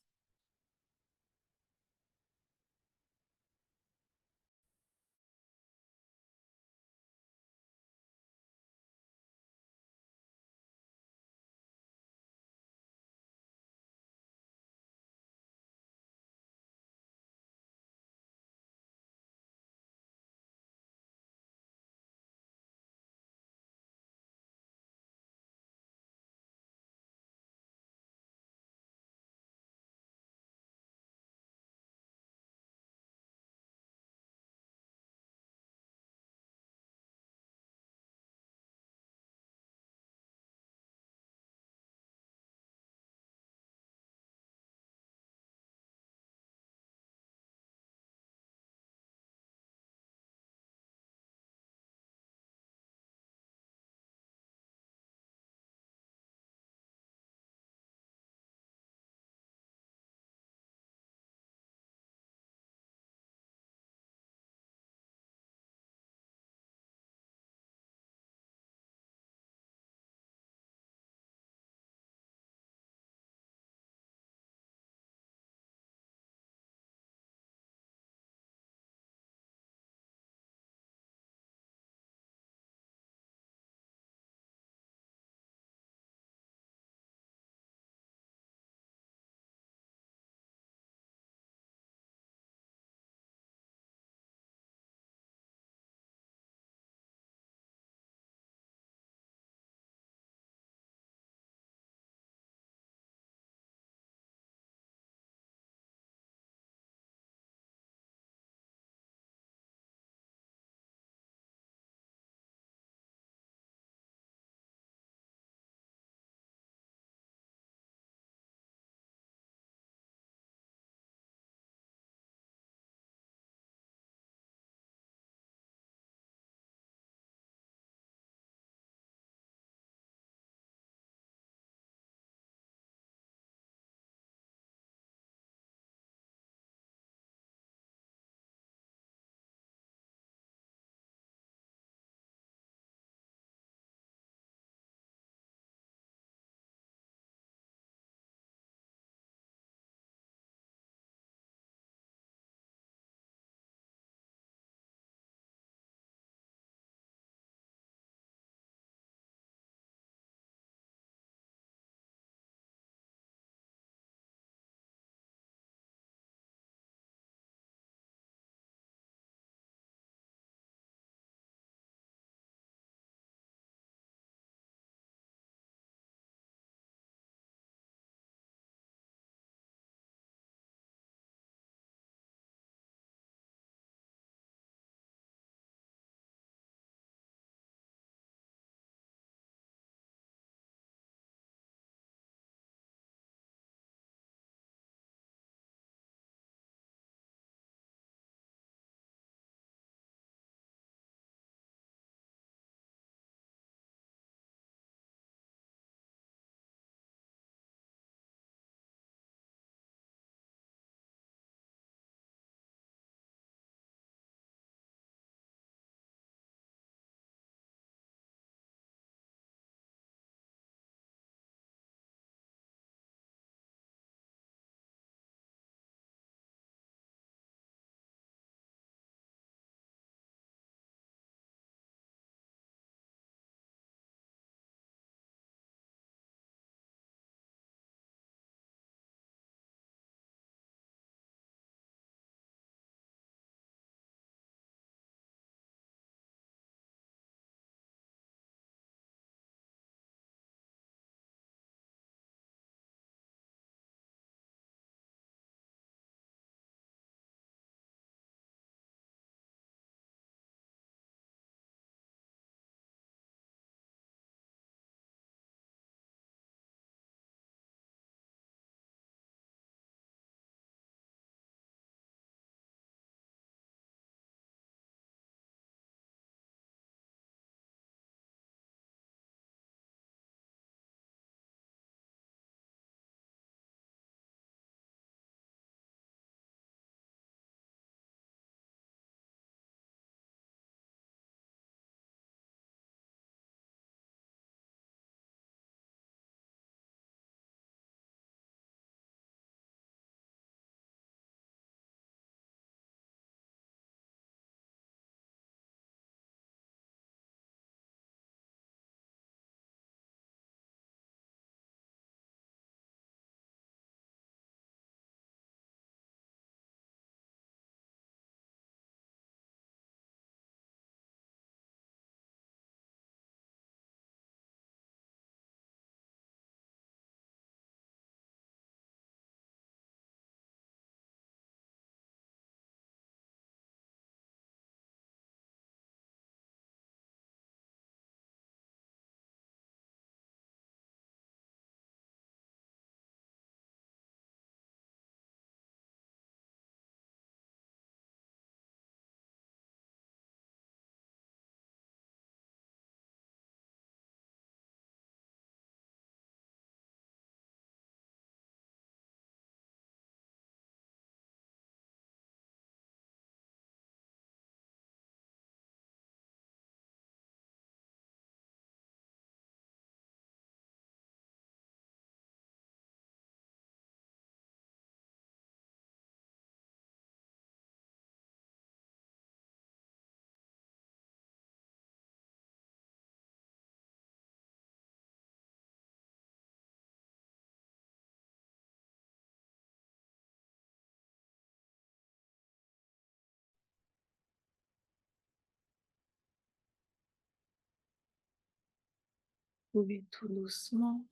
pouvez tout doucement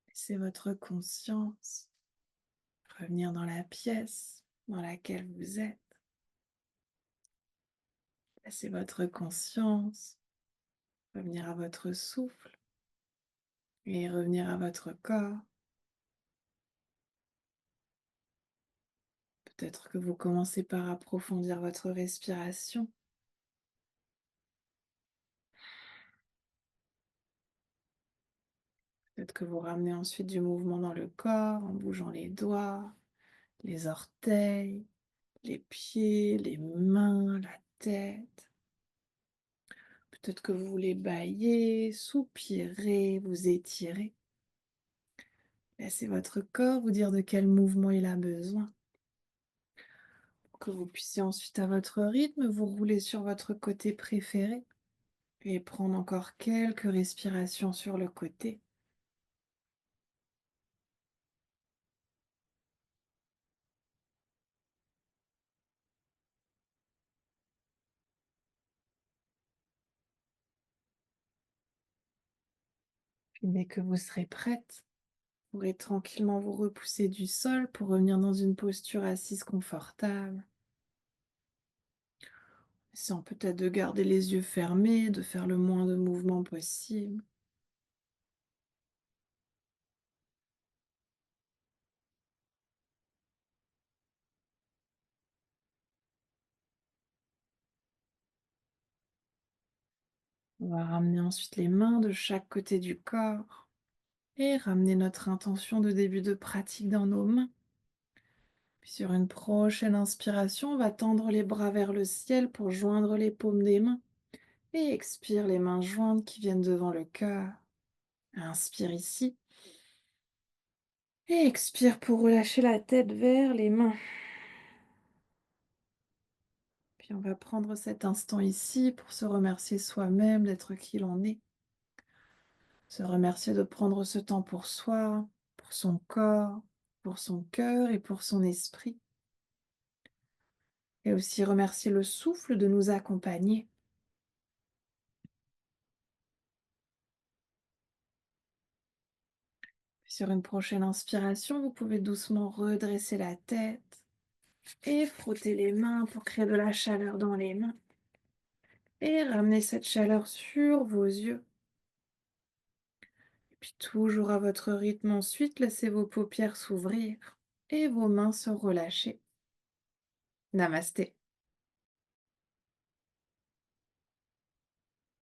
laisser votre conscience revenir dans la pièce dans laquelle vous êtes. Laissez votre conscience revenir à votre souffle et revenir à votre corps. Peut-être que vous commencez par approfondir votre respiration. Peut-être que vous ramenez ensuite du mouvement dans le corps en bougeant les doigts, les orteils, les pieds, les mains, la tête. Peut-être que vous voulez bâiller, soupirer, vous étirer. Laissez votre corps vous dire de quel mouvement il a besoin. Pour que vous puissiez ensuite, à votre rythme, vous rouler sur votre côté préféré et prendre encore quelques respirations sur le côté. Puis dès que vous serez prête, vous pourrez tranquillement vous repousser du sol pour revenir dans une posture assise confortable. Essayant peut-être de garder les yeux fermés, de faire le moins de mouvements possible. On va ramener ensuite les mains de chaque côté du corps et ramener notre intention de début de pratique dans nos mains. Puis sur une prochaine inspiration, on va tendre les bras vers le ciel pour joindre les paumes des mains. Et expire les mains jointes qui viennent devant le cœur. Inspire ici. Et expire pour relâcher la tête vers les mains. Puis on va prendre cet instant ici pour se remercier soi-même d'être qui l'on est. Se remercier de prendre ce temps pour soi, pour son corps, pour son cœur et pour son esprit. Et aussi remercier le souffle de nous accompagner. Sur une prochaine inspiration, vous pouvez doucement redresser la tête et frotter les mains pour créer de la chaleur dans les mains. Et ramenez cette chaleur sur vos yeux. Et puis toujours à votre rythme ensuite, laissez vos paupières s'ouvrir et vos mains se relâcher. Namasté.